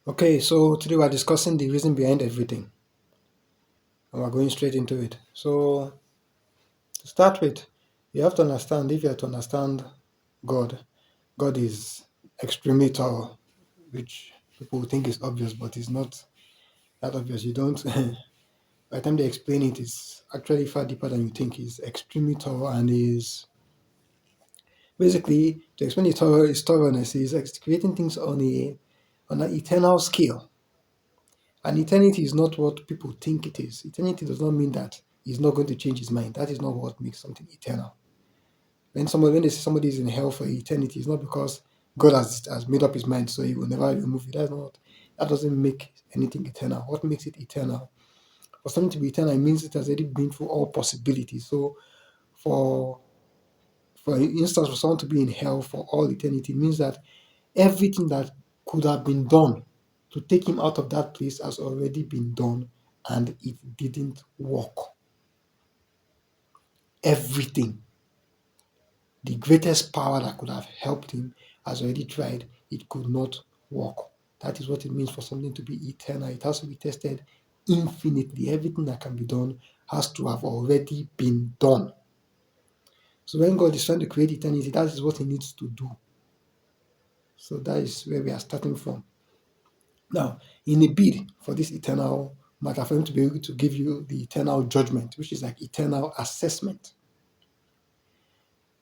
Okay, so today we're discussing the reason behind everything, and we're going straight into it. So, to start with, you have to understand if you are to understand God, God is extremely thorough, which people think is obvious, but it's not that obvious. You don't, by the time they explain it, it's actually far deeper than you think. It's extremely thorough and is basically to explain his thoroughness is creating things on an eternal scale. And eternity is not what people think it is. Eternity does not mean that he's not going to change his mind. That is not what makes something eternal. When they say somebody is in hell for eternity, it's not because God has made up his mind, so he will never remove it. That doesn't make anything eternal. What makes it eternal? For something to be eternal, it means it has already been through all possibilities. So for for instance, for someone to be in hell for all eternity means that everything that could have been done to take him out of that place has already been done and it didn't work. Everything, the greatest power that could have helped him has already tried, it could not work. That is what it means for something to be eternal. It has to be tested infinitely. Everything that can be done has to have already been done. So when God is trying to create eternity, that is what he needs to do. So that is where we are starting from. Now, in a bid for this eternal matter, for him to be able to give you the eternal judgment, which is like eternal assessment,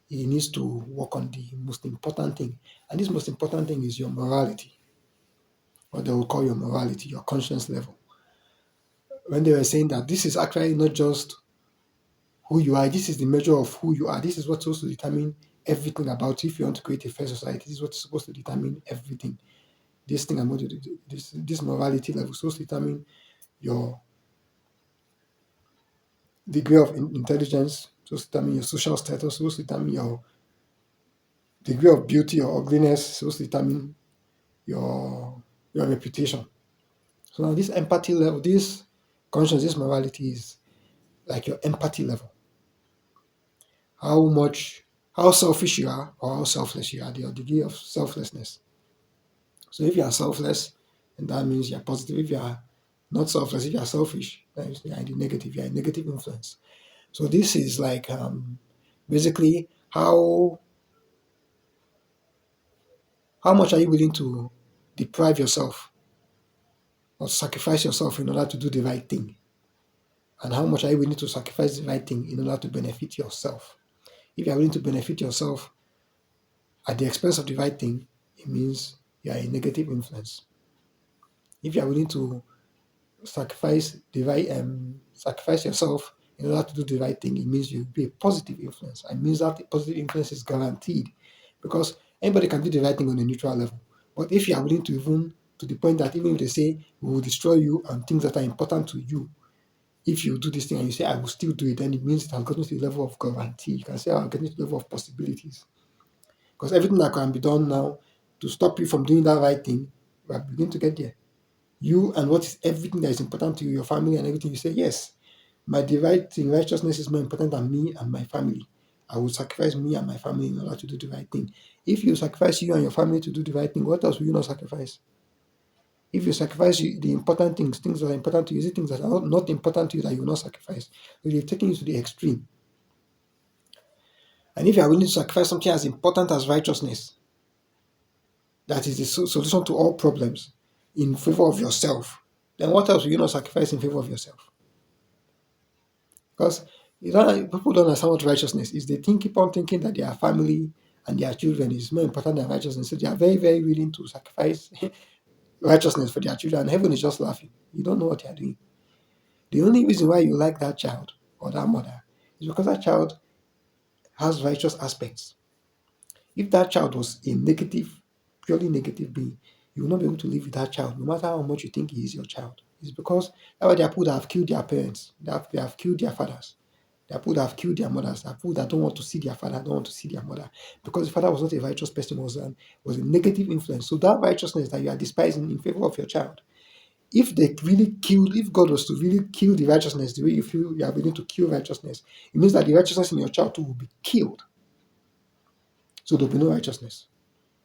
he needs to work on the most important thing. And this most important thing is your morality, what they will call your morality, your conscience level. When they were saying that this is actually not just who you are, this is the measure of who you are. This is what's supposed to determine everything about you. If you want to create a fair society, this is what's supposed to determine everything. This thing I'm going to do, this morality level is supposed to determine your degree of intelligence, supposed to determine your social status, supposed to determine your degree of beauty or ugliness, supposed to determine your reputation. So now this empathy level, this conscience, this morality is like your empathy level. How much, how selfish you are or how selfless you are, your degree of selflessness. So if you are selfless, then that means you're positive. If you are not selfless, if you are selfish, that means you're in the negative, you're a negative influence. So this is like basically how much are you willing to deprive yourself or sacrifice yourself in order to do the right thing? And how much are you willing to sacrifice the right thing in order to benefit yourself? If you are willing to benefit yourself at the expense of the right thing, it means you are a negative influence. If you are willing to sacrifice yourself in order to do the right thing, it means you'll be a positive influence. It means that positive influence is guaranteed because anybody can do the right thing on a neutral level. But if you are willing to even to the point that even if they say we will destroy you and things that are important to you, if you do this thing and you say I will still do it, then it means it has gotten to the level of guarantee. You can say I'm getting to the level of possibilities. Because everything that can be done now to stop you from doing that right thing, we are beginning to get there. You and what is everything that is important to you, your family and everything, you say, yes, the right thing, righteousness is more important than me and my family. I will sacrifice me and my family in order to do the right thing. If you sacrifice you and your family to do the right thing, what else will you not sacrifice? If you sacrifice the important things that are important to you, is it things that are not important to you that you will not sacrifice? So you're taking it to the extreme. And if you are willing to sacrifice something as important as righteousness, that is the solution to all problems in favor of yourself, then what else will you not sacrifice in favor of yourself? Because people don't understand what righteousness is. They keep on thinking that their family and their children is more important than righteousness. So they are very, very willing to sacrifice righteousness for their children. And heaven is just laughing. You don't know what they are doing. The only reason why you like that child or that mother is because that child has righteous aspects. If that child was a negative, purely negative being, you will not be able to live with that child, no matter how much you think he is your child. It's because that's why there are people that have killed their parents, they have killed their fathers. There are people that have killed their mothers. There are people that don't want to see their father, don't want to see their mother. Because the father was not a righteous person, was a negative influence. So that righteousness that you are despising in favor of your child, if God was to really kill the righteousness the way you feel you are willing to kill righteousness, it means that the righteousness in your child too will be killed. So there will be no righteousness.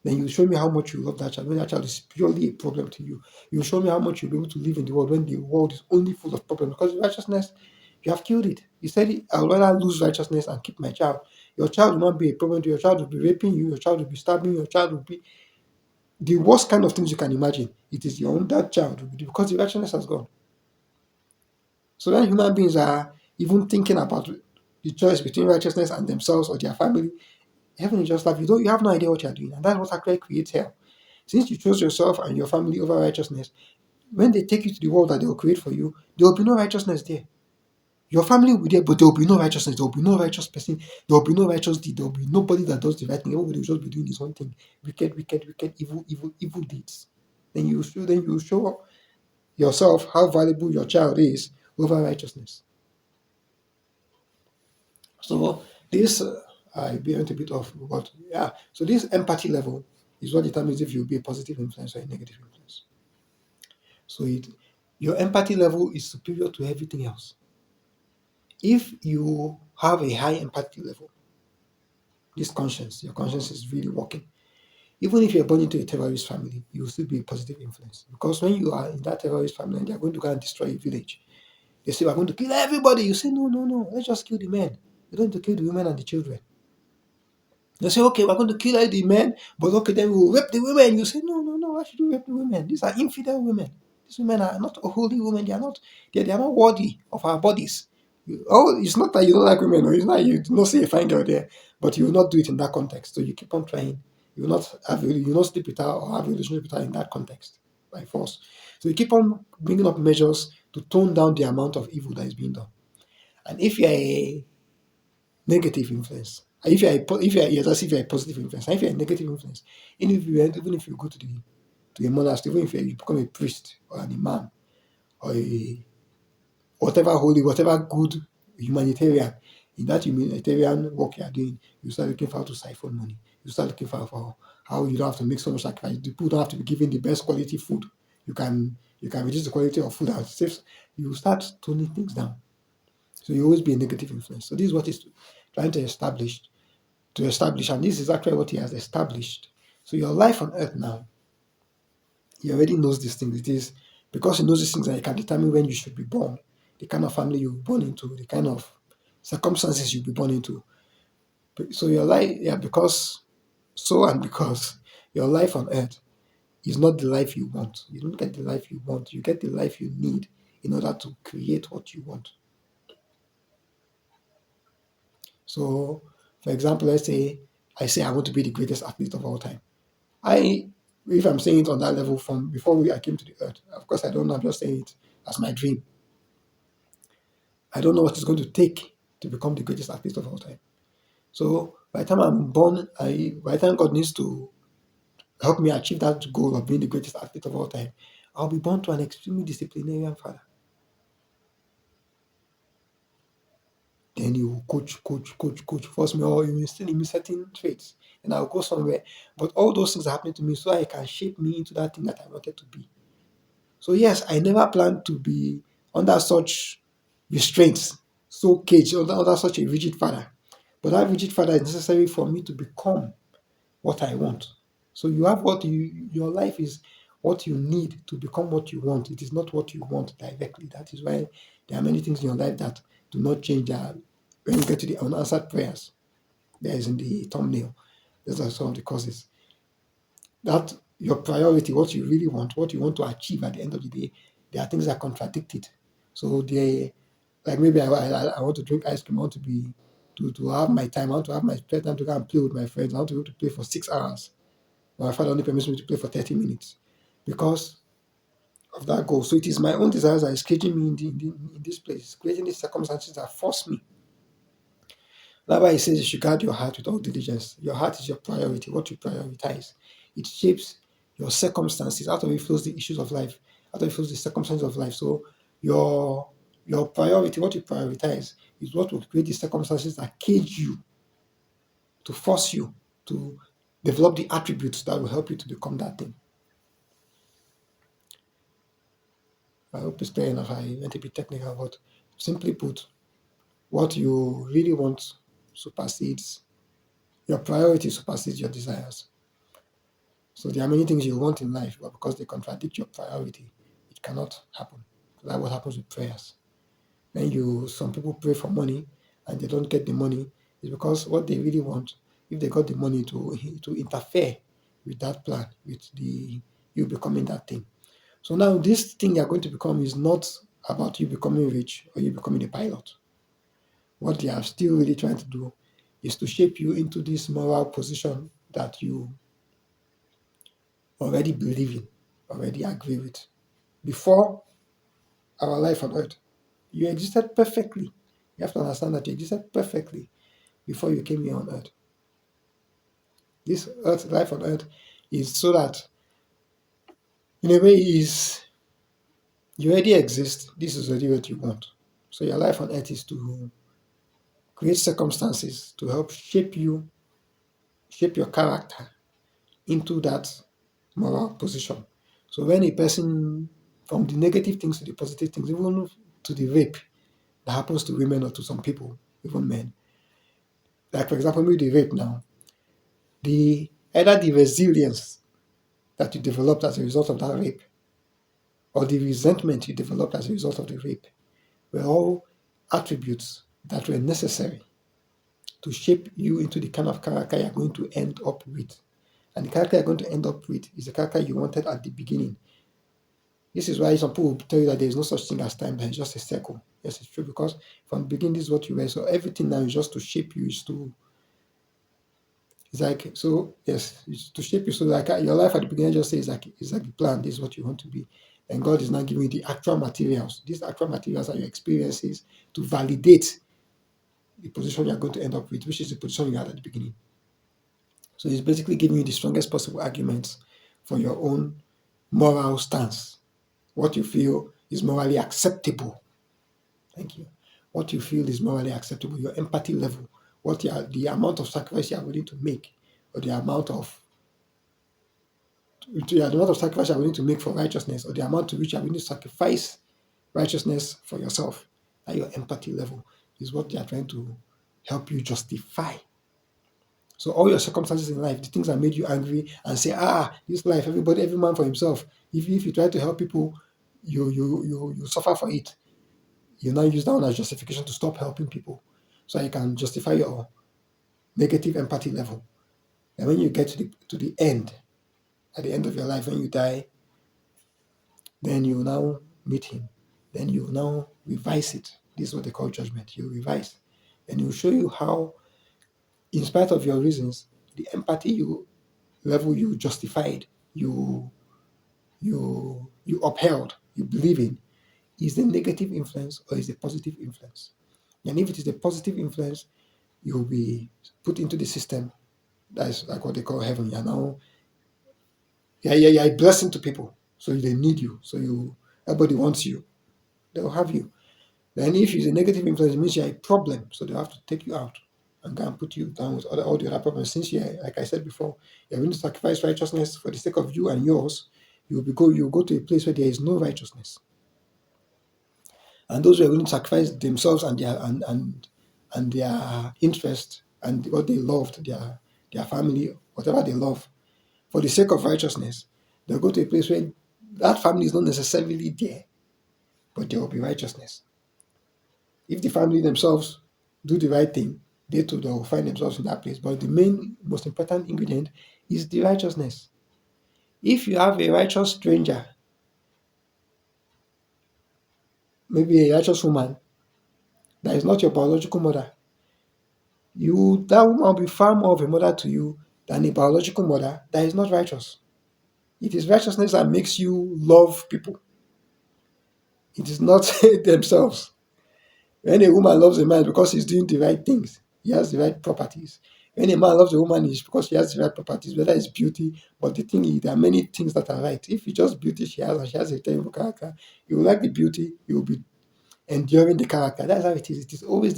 then you show me how much you love that child when that child is purely a problem to you. You show me how much you'll be able to live in the world when the world is only full of problems, because righteousness, you have killed it. You said it, I would rather lose righteousness and keep my child. Your child will not be a problem to you. Your child will be raping you, your child will be stabbing you, your child will be the worst kind of things you can imagine. It is your own that child will be, because the righteousness has gone. So when human beings are even thinking about the choice between righteousness and themselves or their family, heaven is just like you have no idea what you're doing, and that's what actually creates hell. Since you chose yourself and your family over righteousness, when they take you to the world that they will create for you, there will be no righteousness there. Your family will be there, but there will be no righteousness. There will be no righteous person. There will be no righteous deed. There will be nobody that does the right thing. Everybody will just be doing his own thing. Wicked, wicked, wicked, evil, evil, evil deeds. Then you show yourself how valuable your child is over righteousness. So this, I went a bit off, but yeah. So this empathy level is what determines if you'll be a positive influence or a negative influence. So your empathy level is superior to everything else. If you have a high empathy level, your conscience is really working. Even if you're born into a terrorist family, you will still be a positive influence. Because when you are in that terrorist family and they're going to go and destroy a village, they say, we're going to kill everybody. You say, no, no, no, let's just kill the men. We're going to kill the women and the children. They say, okay, we're going to kill all the men, but okay, then we'll rape the women. You say, no, no, no, why should we rape the women? These are infidel women. These women are not holy women. They are not worthy of our bodies. It's not that you don't like women, or it's not you do not see a fine girl there, but you will not do it in that context. So you keep on trying. You will not sleep with her or have a relationship with her in that context by force. So you keep on bringing up measures to tone down the amount of evil that is being done. And if you're a negative influence. If you're a, po- if you're yes, as if you're a positive influence. And if you're a negative influence, even if you go to a monastery, even if you become a priest or an imam or a whatever good humanitarian, in that humanitarian work you are doing, you start looking for how to siphon money. You start looking for how you don't have to make so much sacrifice. The people don't have to be given the best quality food. You can reduce the quality of food and save. You start toning things down. So you always be a negative influence. So this is what is trying to establish, and this is actually what he has established. So your life on earth now, he already knows these things. It is because he knows these things that he can determine when you should be born, the kind of family you'll be born into, the kind of circumstances you'll be born into. So your life, yeah, because your life on earth is not the life you want. You don't get the life you want. You get the life you need in order to create what you want. So, for example, let's say I say I want to be the greatest athlete of all time. I, if I'm saying it on that level from before I came to the earth, of course I don't know. I'm just saying it as my dream. I don't know what it's going to take to become the greatest athlete of all time. So by the time I'm born, by the time God needs to help me achieve that goal of being the greatest athlete of all time, I'll be born to an extremely disciplinarian father. Then he will coach, coach, coach, coach, force me, or he will instill in me certain traits, and I'll go somewhere. But all those things are happening to me so I can shape me into that thing that I wanted to be. So yes, I never planned to be under such restraints, so caged, under such a rigid father. But that rigid father is necessary for me to become what I want. So you have your life is what you need to become what you want. It is not what you want directly. That is why there are many things in your life that do not change. When you get to the unanswered prayers, there is in the thumbnail. Those are some of the causes. That your priority, what you really want, what you want to achieve at the end of the day, there are things that contradict it. So like maybe I want to drink ice cream. I want to have my time. I want to have my spare time to go and play with my friends. I want to be able to play for 6 hours. My father only permits me to play for 30 minutes because of that goal. So it is my own desires that is creating me in this place, creating these circumstances that force me. That's why he says you should guard your heart with all diligence. Your heart is your priority, what you prioritize. It shapes your circumstances. Out of it flows the issues of life. Out of it flows the circumstances of life. So your priority, what you prioritize, is what will create the circumstances that cage you, to force you to develop the attributes that will help you to become that thing. I hope it's clear enough. I went a bit technical, but simply put, what you really want supersedes your priority supersedes your desires. So there are many things you want in life, but because they contradict your priority, it cannot happen. That's what happens with prayers. When some people pray for money and they don't get the money, it's because what they really want, if they got the money to interfere with that plan, with the you becoming that thing. So now this thing you're going to become is not about you becoming rich or you becoming a pilot. What they are still really trying to do is to shape you into this moral position that you already believe in, already agree with. Before our life on earth, you existed perfectly. You have to understand that you existed perfectly before you came here on earth. This earth life on earth is so that in a way is you already exist. This is already what you want. So your life on earth is to create circumstances to help shape your character into that moral position. So when a person, from the negative things to the positive things, even to the rape that happens to women or to some people, even men, like for example, with the rape now, the either the resilience that you developed as a result of that rape or the resentment you developed as a result of the rape were all attributes that were necessary to shape you into the kind of character you're going to end up with. And the character you're going to end up with is the character you wanted at the beginning. This is why some people will tell you that there is no such thing as time, that it's just a circle. Yes, it's true, because from the beginning, this is what you were. So everything now is just to shape you, it's like, so yes, it's to shape you. So like your life at the beginning just says it's like the plan, this is what you want to be. And God is now giving you the actual materials. These actual materials are your experiences to validate the position you're going to end up with, which is the position you had at the beginning. So it's basically giving you the strongest possible arguments for your own moral stance. What you feel is morally acceptable. Thank you. What you feel is morally acceptable, your empathy level, the amount of sacrifice you are willing to make, or the amount of sacrifice you are willing to make for righteousness, or the amount to which you are willing to sacrifice righteousness for yourself. That your empathy level is what they are trying to help you justify. So all your circumstances in life, the things that made you angry and say, this life, every man for himself. If you try to help people, you suffer for it. You now use that one as justification to stop helping people. So you can justify your negative empathy level. And when you get to the end, at the end of your life, when you die, then you now meet him. Then you now revise it. This is what they call judgment. You revise. And he will show you how, in spite of your reasons, the empathy level you justified, you upheld, you believe in, is the negative influence or is the positive influence. And if it is the positive influence, you'll be put into the system. That's like what they call heaven. You're now, you're a blessing to people. So they need you. So everybody wants you. They'll have you. Then if it's a negative influence, it means you're a problem. So they'll have to take you out and go and put you down with all the other problems. Since like I said before, you're going to sacrifice righteousness for the sake of you and yours, you'll go to a place where there is no righteousness. And those who are willing to sacrifice themselves and their interest and what they loved, their family, whatever they love, for the sake of righteousness, they'll go to a place where that family is not necessarily there, but there will be righteousness. If the family themselves do the right thing, they too they will find themselves in that place. But the most important ingredient is the righteousness. If you have a righteous stranger, maybe a righteous woman that is not your biological mother, that woman will be far more of a mother to you than a biological mother that is not righteous. It is righteousness that makes you love people. It is not themselves. When a woman loves a man because he's doing the right things, he has the right properties. When a man loves a woman, it's because she has the right properties, whether it's beauty, but the thing is, there are many things that are right. If it's just beauty she has and she has a terrible character, you will like the beauty, you will be enduring the character. That's how it is. It is always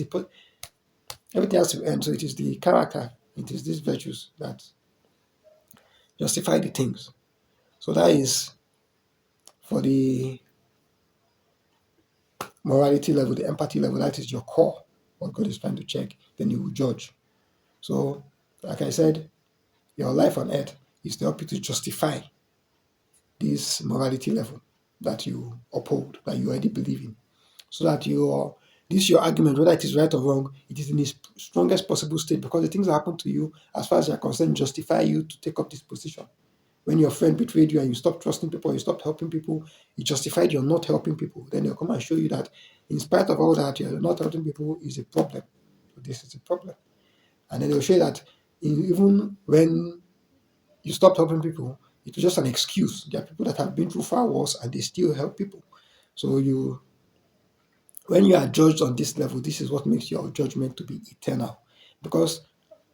everything has to end. So it is the character, it is these virtues that justify the things. So that is for the morality level, the empathy level, that is your core, what God is trying to check, then you will judge. So, like I said, your life on earth is to help you to justify this morality level that you uphold, that you already believe in, so that your argument, whether it is right or wrong, it is in its strongest possible state, because the things that happen to you, as far as you're concerned, justify you to take up this position. When your friend betrayed you and you stopped trusting people, you stopped helping people, it justified you're not helping people. Then they'll come and show you that in spite of all that, you're not helping people is a problem. So this is a problem. And then they'll show you that even when you stop helping people, it was just an excuse. There are people that have been through far worse and they still help people. So when you are judged on this level, this is what makes your judgment to be eternal. Because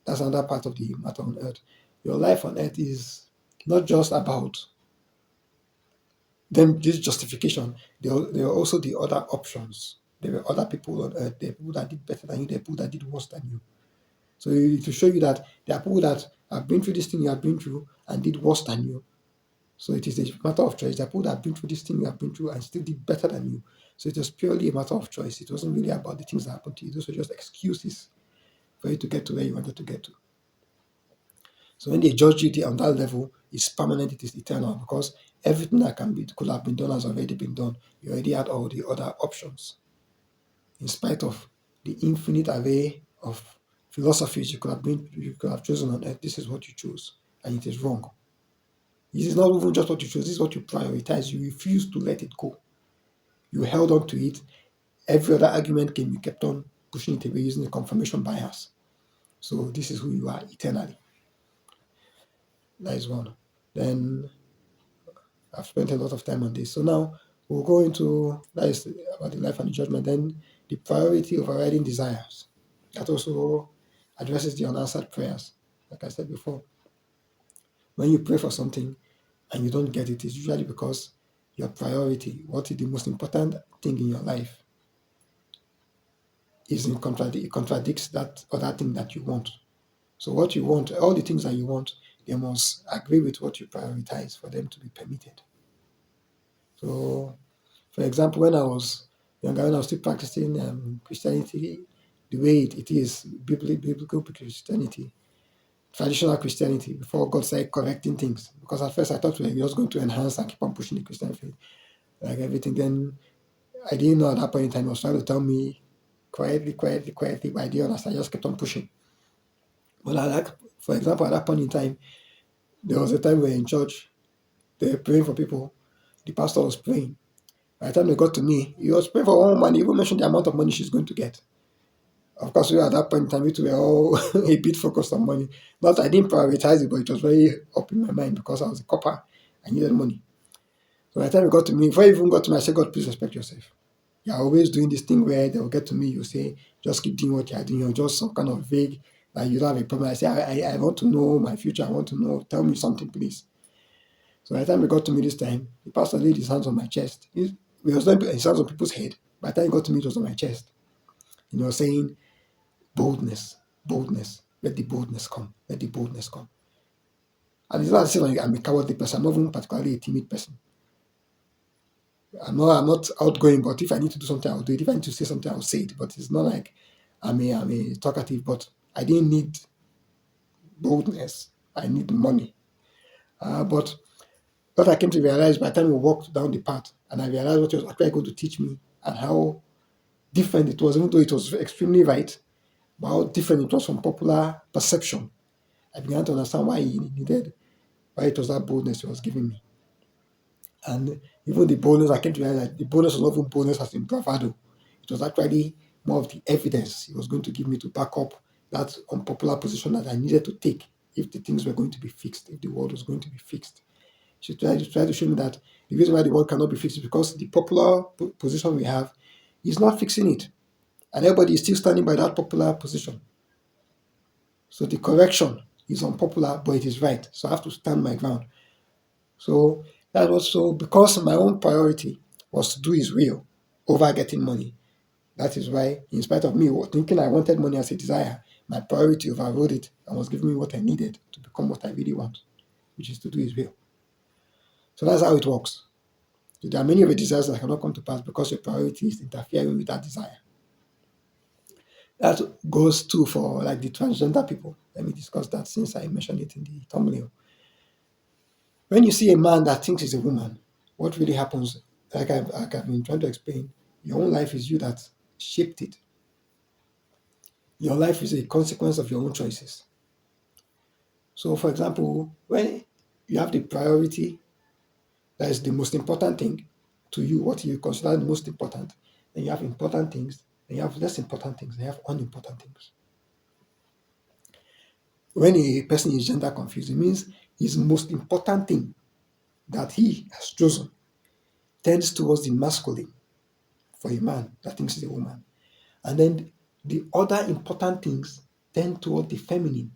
that's another part of the matter on earth. Your life on earth is not just about then this justification. There are also the other options. There were other people on earth. There are people that did better than you. There are people that did worse than you. So to show you that there are people that have been through this thing you have been through and did worse than you. So it is a matter of choice. There are people that have been through this thing you have been through and still did better than you. So it was purely a matter of choice. It wasn't really about the things that happened to you. Those were just excuses for you to get to where you wanted to get to. So when they judge you on that level, it's permanent, it is eternal, because everything that could have been done has already been done. You already had all the other options. In spite of the infinite array of philosophies you could have chosen on earth, this is what you chose, and it is wrong. This is not even just what you chose, this is what you prioritize. You refuse to let it go. You held on to it. Every other argument came, you kept on pushing it away using the confirmation bias. So this is who you are eternally. That is one. Then I've spent a lot of time on this. So now we'll go into that is about the life and the judgment. Then the priority overriding desires. That also addresses the unanswered prayers. Like I said before, when you pray for something and you don't get it, it's usually because your priority, what is the most important thing in your life, it contradicts that other thing that you want. So what you want, all the things that you want, they must agree with what you prioritize for them to be permitted. So, for example, when I was younger, when I was still practicing Christianity, the way it is, biblical Christianity, traditional Christianity, before God started correcting things. Because at first I thought we were just going to enhance and keep on pushing the Christian faith, like everything. Then I didn't know at that point in time, he was trying to tell me quietly, but I didn't understand. I just kept on pushing. But for example, at that point in time, there was a time we were in church, they were praying for people. The pastor was praying. By the time they got to me, he was praying for one woman. He even mentioned the amount of money she's going to get. Of course, we were at that point in time, we were all a bit focused on money. Not I didn't prioritize it, but it was very up in my mind because I was a copper. I needed money. So by the time it got to me, before it even got to me, I said, God, please respect yourself. You're always doing this thing where they'll get to me, you say, just keep doing what you're doing. You're just some kind of vague, that you don't have a problem. I say, I want to know my future. I want to know. Tell me something, please. So by the time it got to me this time, the pastor laid his hands on my chest. He was not his hands on people's head. By the time it got to me, it was on my chest. He was saying, boldness, boldness. Let the boldness come. Let the boldness come. And it's not as if I'm a cowardly person. I'm not even particularly a timid person. I'm not outgoing, but if I need to do something, I'll do it. If I need to say something, I'll say it. But it's not like I'm a talkative, but I didn't need boldness. I need money. But what I came to realize by the time we walked down the path, and I realized what he was actually going to teach me and how different it was, even though it was extremely right, but how different it was from popular perception. I began to understand why it was that boldness he was giving me. And even the bonus, I came to realize that the bonus was not even bonus as in bravado. It was actually more of the evidence he was going to give me to back up that unpopular position that I needed to take if the things were going to be fixed, if the world was going to be fixed. She tried to show me that the reason why the world cannot be fixed is because the popular position we have is not fixing it. And everybody is still standing by that popular position. So the correction is unpopular, but it is right. So I have to stand my ground. So that was so because my own priority was to do his will over getting money. That is why, in spite of me thinking I wanted money as a desire, my priority overrode it and was giving me what I needed to become what I really want, which is to do his will. So that's how it works. So there are many of your desires that cannot come to pass because your priority is interfering with that desire. That goes too for like the transgender people. Let me discuss that since I mentioned it in the thumbnail. When you see a man that thinks he's a woman, what really happens, like I've been trying to explain, your own life is you that shaped it. Your life is a consequence of your own choices. So, for example, when you have the priority that is the most important thing to you, what you consider the most important, then you have important things, then you have less important things, then you have unimportant things. When a person is gender confused, it means his most important thing that he has chosen tends towards the masculine for a man that thinks he's a woman. And then the other important things tend toward the feminine.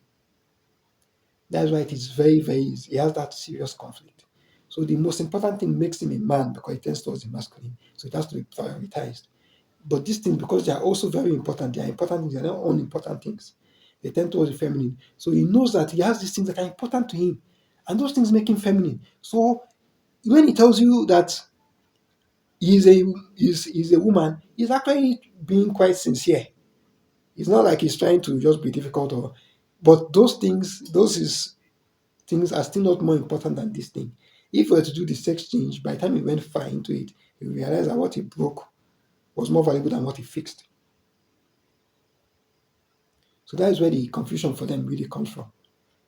That's why it is very, very easy. He has that serious conflict. So the most important thing makes him a man because it tends towards the masculine. So it has to be prioritized. But these things, because they are also very important, they are important things, they are not unimportant things. They tend towards the feminine. So he knows that he has these things that are important to him. And those things make him feminine. So when he tells you that he's a woman, he's actually being quite sincere. It's not like he's trying to just be difficult but those things are still not more important than this thing. If we were to do the sex change, by the time he went far into it, he realized that what he broke was more valuable than what he fixed. So that is where the confusion for them really comes from.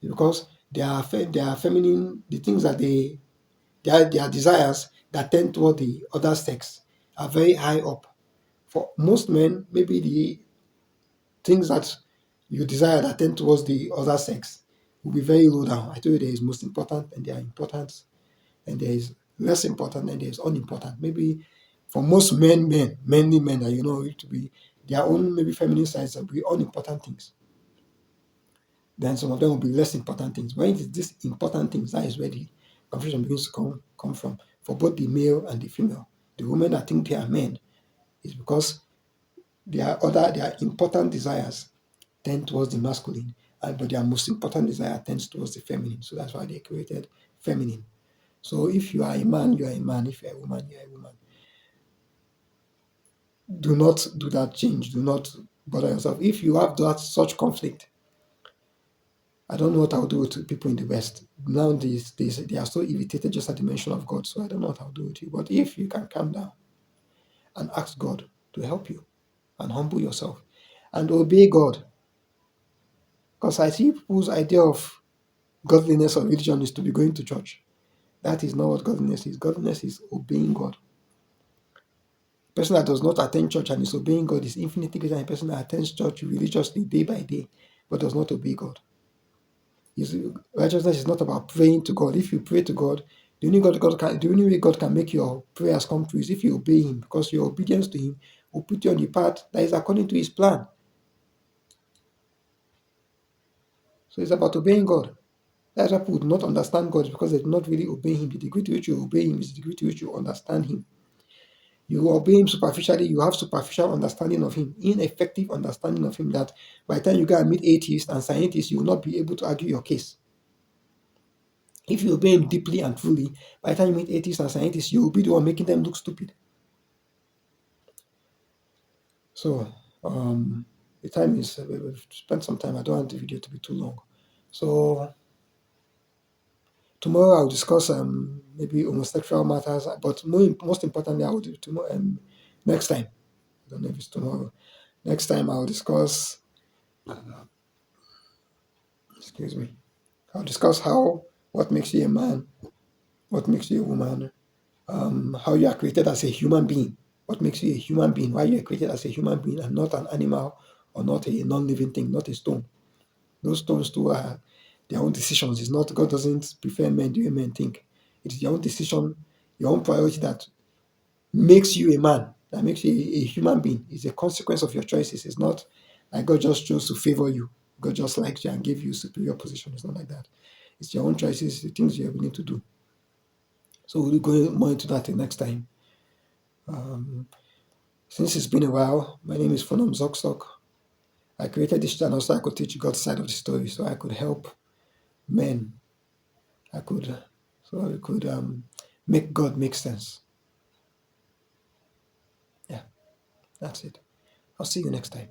Because they are feminine, the things that their desires that tend toward the other sex are very high up. For most men, maybe the things that you desire that tend towards the other sex will be very low down. I told you there is most important and there are important, and there is less important and there is unimportant. Maybe for most mainly men that you know it to be their own maybe feminine sides will be unimportant things. Then some of them will be less important things. When it is these important things, that is where the confusion begins to come from. For both the male and the female. The women that think they are men is because their important desires tend towards the masculine, but their most important desire tends towards the feminine. So that's why they created feminine. So if you are a man, you are a man. If you are a woman, you are a woman. Do not do that change. Do not bother yourself. If you have that such conflict, I don't know what I'll do with people in the West. Now they are so irritated just at the mention of God. So I don't know what I'll do with you. But if you can calm down and ask God to help you and humble yourself and obey God, because I see people's idea of godliness or religion is to be going to church. That is not what godliness is. Godliness is obeying God. A person that does not attend church and is obeying God is infinitely greater than a person that attends church religiously day by day but does not obey God. Righteousness is not about praying to God. If you pray to God, the only way God can make your prayers come true is if you obey Him, because your obedience to Him will put you on the path that is according to His plan. So it's about obeying God. That's why people do not understand God, because they do not really obey Him. The degree to which you obey Him is the degree to which you understand Him. You obey Him superficially, you have superficial understanding of Him, ineffective understanding of Him, that by the time you go and meet atheists and scientists, you will not be able to argue your case. If you obey Him deeply and truly, by the time you meet atheists and scientists, you will be the one making them look stupid. So, the time is, we've spent some time. I don't want the video to be too long. So, tomorrow I'll discuss maybe homosexual matters, but most importantly, I will do tomorrow, next time. I don't know if it's tomorrow. Next time I'll discuss, excuse me, I'll discuss what makes you a man, what makes you a woman, how you are created as a human being, what makes you a human being, why you are created as a human being and not an animal or not a non-living thing, not a stone. Those stones too are their own decisions. It's not, God doesn't prefer men the way men think. It is your own decision, your own priority that makes you a man, that makes you a human being. It's a consequence of your choices. It's not like God just chose to favor you. God just likes you and gave you superior position. It's not like that. It's your own choices, the things you're willing to do. So we'll go more into that next time. Since it's been a while, my name is Funom Zock-Sock. I created this channel so I could teach God's side of the story, so I could help men. I could, so I could make God make sense. Yeah, that's it. I'll see you next time.